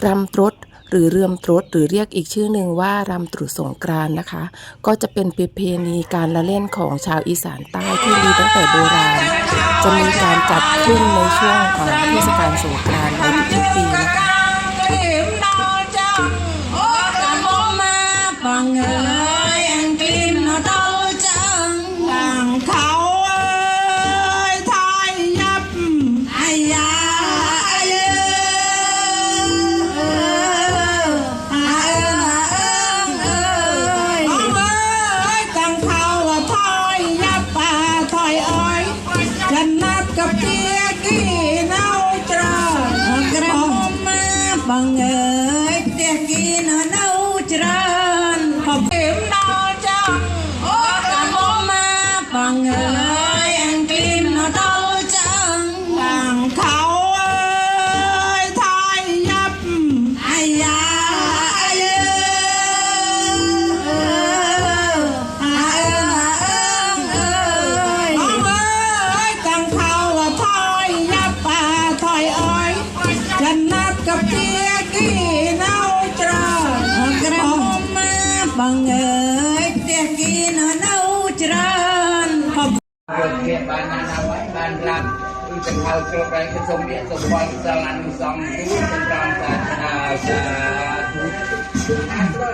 รำตรุษหรือเรื่อมตรุษหรือเรียกอีกชื่อหนึ่งว่ารำตรุษสงกรานต์นะคะก็จะเป็นประเพณีการละเล่นของชาวอีสานใต้ที่มีตั้งแต่โบราณจะมีการจัดขึ้นในช่วงเทศกาลสงกรานต์ในทุกๆปีนะคะบังเอิญเตียกีนเนาจรันขอบเข็มดาวจังโอ้กะโมมาบังเอิญอังกฤษเนาจังทางเขาไทยยับอายาเยทางเขาไทยยับป่าถอยอ้อยจันนัดกับเตียกีนจรันกระผมมาบังเอิญเตียกีนจรันขอบเกี่ยวกับนานาไว้บ้านรับเป็นเขาโจรไปกระทรวงเดียสมบัติสลันสองทุกเป็นรองศาสตราจารย์